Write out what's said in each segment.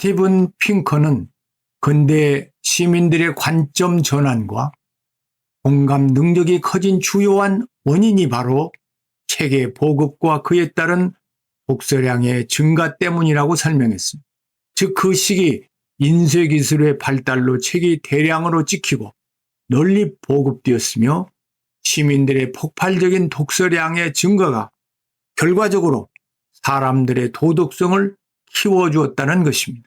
스티븐 핑커는 근대 시민들의 관점 전환과 공감 능력이 커진 주요한 원인이 바로 책의 보급과 그에 따른 독서량의 증가 때문이라고 설명했습니다. 즉 그 시기 인쇄기술의 발달로 책이 대량으로 찍히고 널리 보급되었으며 시민들의 폭발적인 독서량의 증가가 결과적으로 사람들의 도덕성을 키워주었다는 것입니다.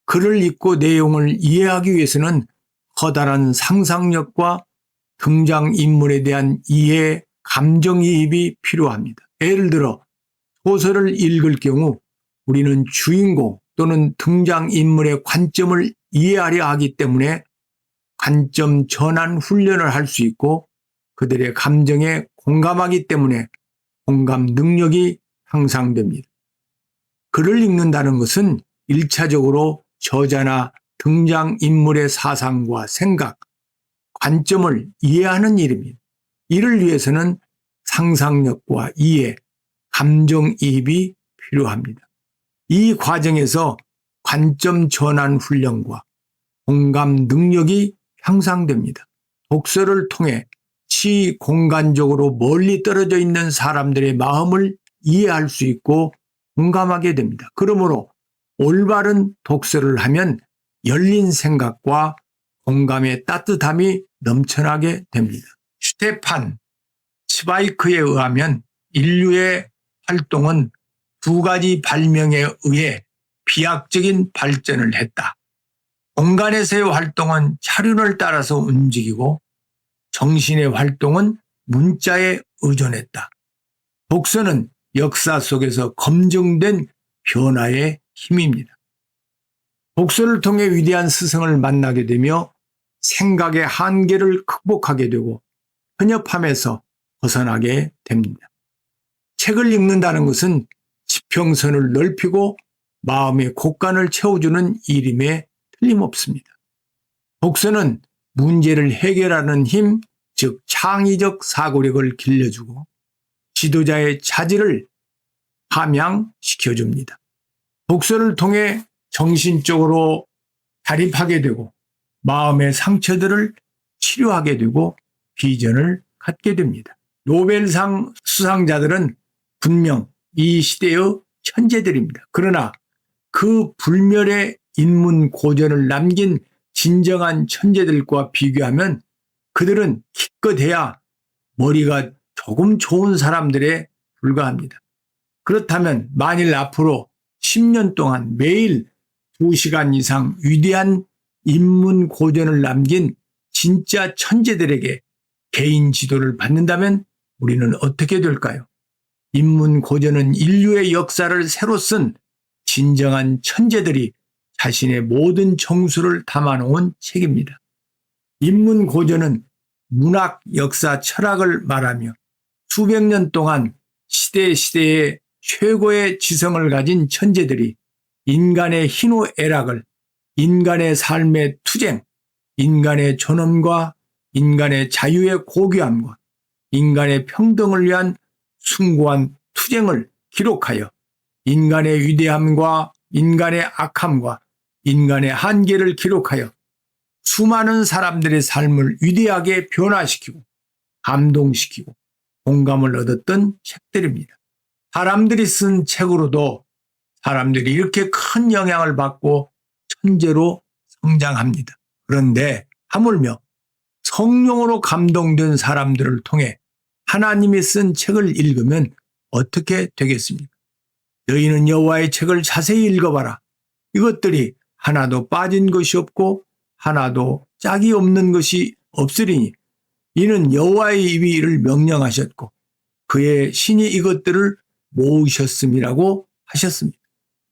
글을 읽고 내용을 이해하기 위해서는 커다란 상상력과 등장인물에 대한 이해, 감정이입이 필요합니다. 예를 들어 소설을 읽을 경우 우리는 주인공 또는 등장인물의 관점을 이해하려 하기 때문에 관점 전환 훈련을 할 수 있고 그들의 감정에 공감하기 때문에 공감 능력이 향상됩니다. 글을 읽는다는 것은 1차적으로 저자나 등장인물의 사상과 생각, 관점을 이해하는 일입니다. 이를 위해서는 상상력과 이해, 감정이입이 필요합니다. 이 과정에서 관점 전환 훈련과 공감 능력이 향상됩니다. 독서를 통해 시공간적으로 멀리 떨어져 있는 사람들의 마음을 이해할 수 있고 공감하게 됩니다. 그러므로 올바른 독서를 하면 열린 생각과 공감의 따뜻함이 넘쳐나게 됩니다. 슈테판 츠바이크에 의하면 인류의 활동은 두 가지 발명에 의해 비약적인 발전을 했다. 공간에서의 활동은 차륜을 따라서 움직이고 정신의 활동은 문자에 의존했다. 독서는 역사 속에서 검증된 변화의 힘입니다. 독서를 통해 위대한 스승을 만나게 되며 생각의 한계를 극복하게 되고 편협함에서 벗어나게 됩니다. 책을 읽는다는 것은 지평선을 넓히고 마음의 곳간을 채워주는 일임에 틀림없습니다. 독서는 문제를 해결하는 힘, 즉 창의적 사고력을 길러주고 지도자의 자질을 함양시켜줍니다. 독서를 통해 정신적으로 자립하게 되고 마음의 상처들을 치료하게 되고 비전을 갖게 됩니다. 노벨상 수상자들은 분명 이 시대의 천재들입니다. 그러나 그 불멸의 인문 고전을 남긴 진정한 천재들과 비교하면 그들은 기껏해야 머리가 조금 좋은 사람들에 불과합니다. 그렇다면 만일 앞으로 10년 동안 매일 2시간 이상 위대한 인문 고전을 남긴 진짜 천재들에게 개인 지도를 받는다면 우리는 어떻게 될까요? 인문 고전은 인류의 역사를 새로 쓴 진정한 천재들이 자신의 모든 정수를 담아놓은 책입니다. 인문 고전은 문학, 역사, 철학을 말하며 수백 년 동안 시대에 최고의 지성을 가진 천재들이 인간의 희노애락을, 인간의 삶의 투쟁, 인간의 존엄과 인간의 자유의 고귀함과 인간의 평등을 위한 숭고한 투쟁을 기록하여 인간의 위대함과 인간의 악함과 인간의 한계를 기록하여 수많은 사람들의 삶을 위대하게 변화시키고 감동시키고 공감을 얻었던 책들입니다. 사람들이 쓴 책으로도 사람들이 이렇게 큰 영향을 받고 천재로 성장합니다. 그런데 하물며 성령으로 감동된 사람들을 통해 하나님이 쓴 책을 읽으면 어떻게 되겠습니까? 너희는 여호와의 책을 자세히 읽어봐라. 이것들이 하나도 빠진 것이 없고 하나도 짝이 없는 것이 없으리니 이는 여호와의 입이 이를 명령하셨고 그의 신이 이것들을 모으셨음이라고 하셨습니다.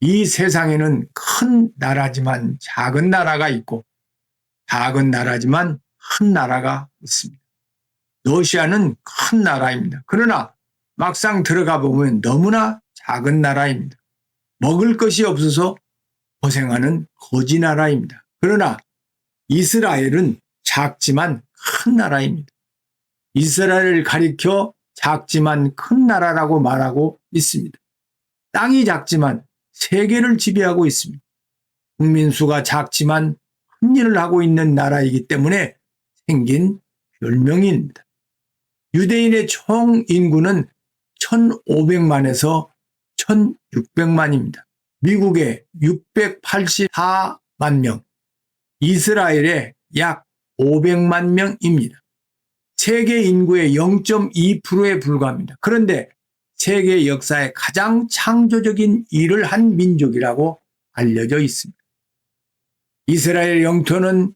이 세상에는 큰 나라지만 작은 나라가 있고 작은 나라지만 큰 나라가 있습니다. 러시아는 큰 나라입니다. 그러나 막상 들어가 보면 너무나 작은 나라입니다. 먹을 것이 없어서 고생하는 거지 나라입니다. 그러나 이스라엘은 작지만 큰 나라입니다. 이스라엘을 가리켜 작지만 큰 나라라고 말하고 있습니다. 땅이 작지만 세계를 지배하고 있습니다. 국민 수가 작지만 큰 일을 하고 있는 나라이기 때문에 생긴 별명입니다. 유대인의 총 인구는 1,500만에서 1,600만입니다. 미국에 684만 명, 이스라엘에 약 500만 명입니다. 세계 인구의 0.2%에 불과합니다. 그런데 세계 역사에 가장 창조적인 일을 한 민족이라고 알려져 있습니다. 이스라엘 영토는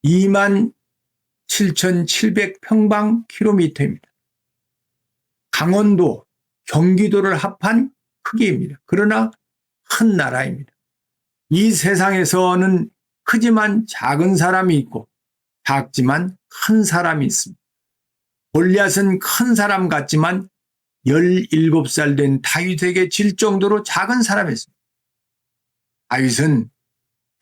27,700평방킬로미터입니다. 강원도, 경기도를 합한 크기입니다. 그러나 큰 나라입니다. 이 세상에서는 크지만 작은 사람이 있고 작지만 큰 사람이 있습니다. 골리앗은 큰 사람 같지만 17살 된 다윗에게 질 정도로 작은 사람이었습니다. 다윗은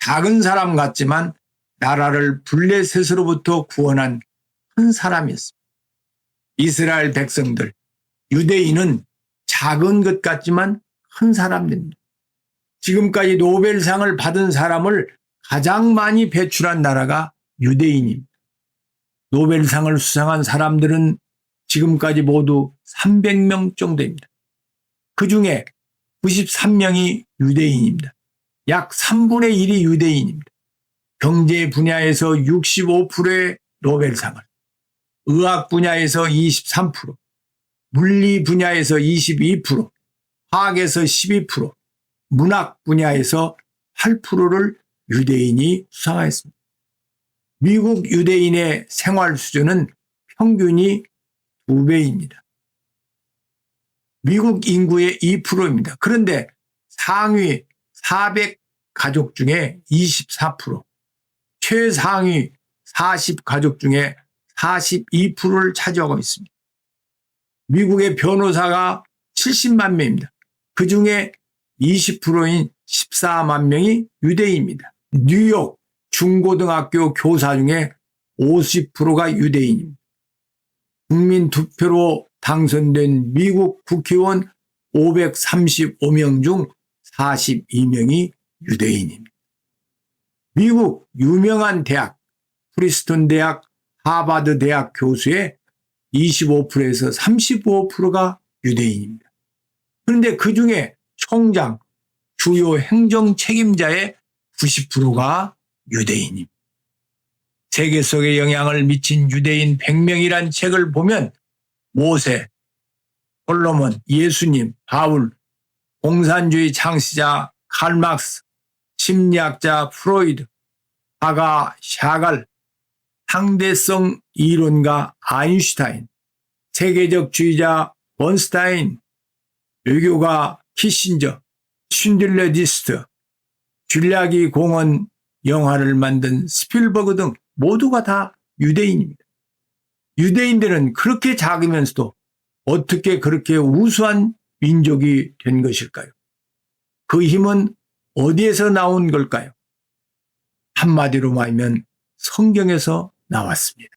작은 사람 같지만 나라를 블레셋으로부터 구원한 큰 사람이었습니다. 이스라엘 백성들, 유대인은 작은 것 같지만 큰 사람들입니다. 지금까지 노벨상을 받은 사람을 가장 많이 배출한 나라가 유대인입니다. 노벨상을 수상한 사람들은 지금까지 모두 300명 정도입니다. 그 중에 93명이 유대인입니다. 약 3분의 1이 유대인입니다. 경제 분야에서 65%의 노벨상을, 의학 분야에서 23%, 물리 분야에서 22%, 화학에서 12%, 문학 분야에서 8%를 유대인이 수상하였습니다. 미국 유대인의 생활 수준은 평균이 2배입니다. 미국 인구의 2%입니다. 그런데 상위 400 가족 중에 24%, 최상위 40 가족 중에 42%를 차지하고 있습니다. 미국의 변호사가 70만 명입니다. 그 중에 20%인 14만 명이 유대인입니다. 뉴욕 중고등학교 교사 중에 50%가 유대인입니다. 국민 투표로 당선된 미국 국회의원 535명 중 42명이 유대인입니다. 미국 유명한 대학, 프리스턴 대학, 하버드 대학 교수의 25%에서 35%가 유대인입니다. 그런데 그 중에 총장, 주요 행정 책임자의 90%가 유대인입니다. 세계 속에 영향을 미친 유대인 100명이란 책을 보면 모세, 솔로몬, 예수님, 바울, 공산주의 창시자 칼막스, 심리학자 프로이드, 아가 샤갈, 상대성 이론가 아인슈타인, 세계적 주의자 번스타인, 외교가 키신저, 쉰들러 리스트, 쥘라기 공원 영화를 만든 스필버그 등 모두가 다 유대인입니다. 유대인들은 그렇게 작으면서도 어떻게 그렇게 우수한 민족이 된 것일까요? 그 힘은 어디에서 나온 걸까요? 한마디로 말하면 성경에서 나왔습니다.